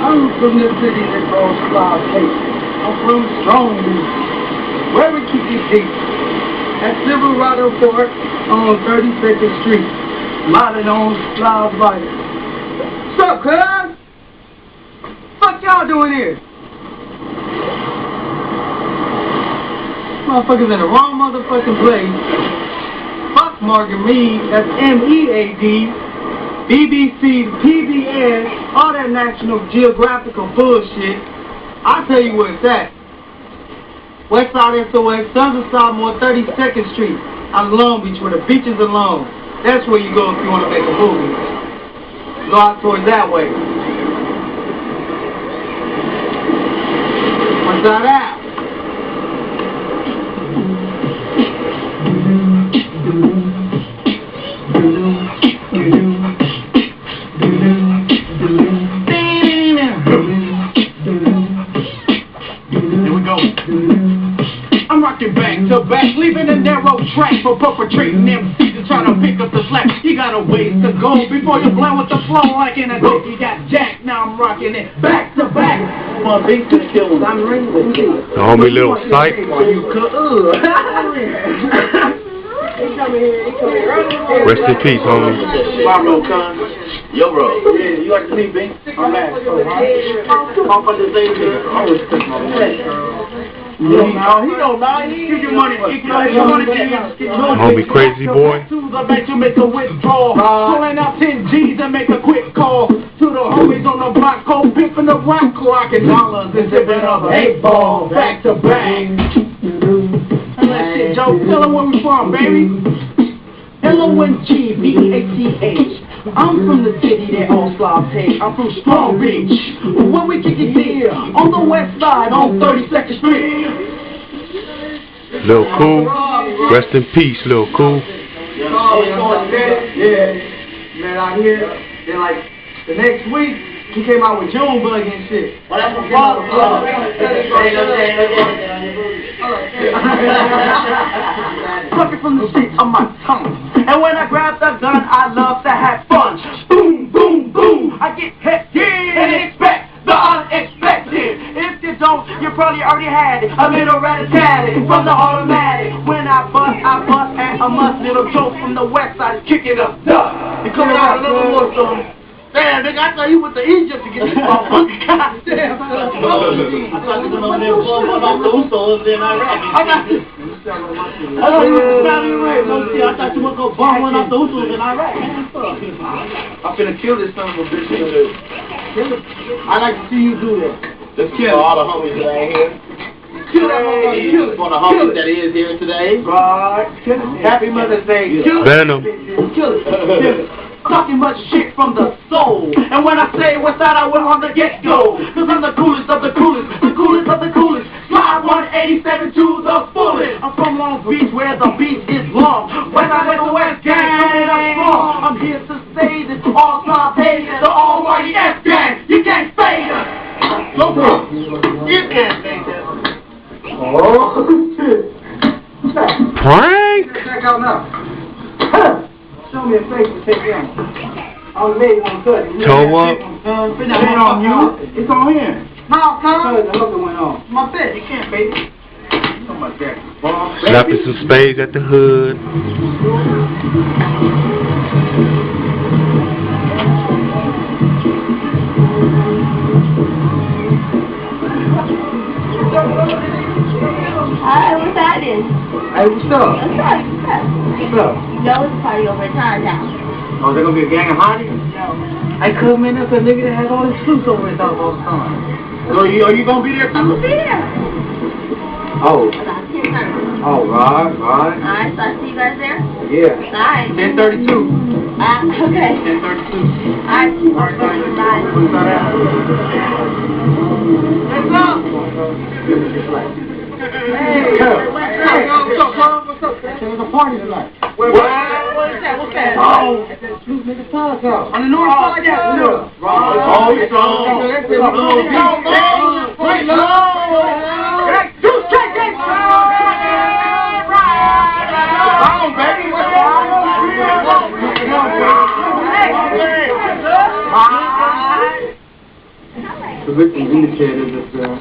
I'm from the city that calls Cloud Cake. I'm from Strong Beach, where we keep it deep. At Silverado Court on 32nd Street, modeled on Cloud Light. What's up, cuz? What y'all doing here? Motherfuckers in the wrong motherfucking place. Fuck Margaret Mead, that's M-E-A-D. BBC, PBS, all that National Geographical bullshit. I'll tell you where it's at. Westside SOS, Sons of Samoa, 32nd Street, out of Long Beach, where the beaches are long. That's where you go if you want to make a movie. Go out towards that way. Westside out. I'm rocking back to back, leaving a narrow track for perpetrating MCs and trying to pick up the slack. You got a ways to go before you blend with the flow like in a dick. You got jack, now I'm rocking it back to back. My beats is killing. I'm ringing with you. The homie Lil Sight. Rest in peace, homie. My bro, cuz. Yo, bro. Yeah, you like to see me? I'm back. I'm from the same here. I respect my man. No, he don't know. He give you money. He give you money. Homie Crazy Boy. I bet you make a withdrawal. Pulling out 10 G's and make a quick call. To the homies on the block, cold pimping the rock, clocking dollars and sipping up 8 ball back to back. That shit, Joe. Tell them where we from, baby. LONGBACH. I'm from the city that all Slavs hate. I'm from Strong Beach, where we kick it here on the west side on 32nd Street. Lil Cool. Rest in peace, Lil Cool. Yeah, man, out here, then like the next week, he came out with June Bug and shit. Well, that's a problem. Plucking from the street of my tongue. And when I grab the gun, I love to have fun. Boom, boom, boom. I get hit and expect the unexpected. If you don't, you probably already had it. A little rat-a-tat-tat from the automatic. When I bust, and a must. Little joke from the west side is kicking up dust. You coming out a little more, son. Damn, nigga, I thought you went to Egypt to get this motherfucker. God damn. I thought you went over there for one off the Usos in Iraq. I thought you were probably right, no shit. I thought you were going to bomb one off the Usos in Iraq. I'm finna kill this son of a bitch. I'd like to see you do that. Let's kill all the homies that ain't here. Kill that motherfucker. Kill it. For the homies that is here today. Right. Kill it. Happy Mother's Day. Kill it. Venom. Kill it. Kill it. Talking much shit from the soul. And when I say what's that, I went on the get-go. Cause I'm the coolest of the coolest, the coolest of the coolest. Slide 187 to the fullest. I'm from Long Beach where the beach is long. When I let the West Gang coming up strong. I'm here to say this all Slavs hate the almighty F Gang. You can't fade us. No problem. You can't fade us. Oh shit. Prank? Check out now. Show me a face to take down. I made one cut. Toe up. It ain't on you. It's on him. No, cuz. The hooker went on. My fit. You can't fake it. Something like that. Slapping some spades at the hood. What's that is? Hey, what's up? What's up? What's up? What's up? Joe's party over at Chinatown. Oh, there gonna be a gang of hotties? No. I come in, that's a nigga that has all his suits over his house all the time. So are you gonna be there too? I'm gonna be there. Oh. About 10:30. Oh, right. Alright, so I see you guys there? Yeah. Alright. 10:32. Okay. 10:32. I What's up? There was a party tonight. What's that? What's that? Oh. Nigga, Tyler's house. On the north side, yeah. Oh, it's on. The victim indicated that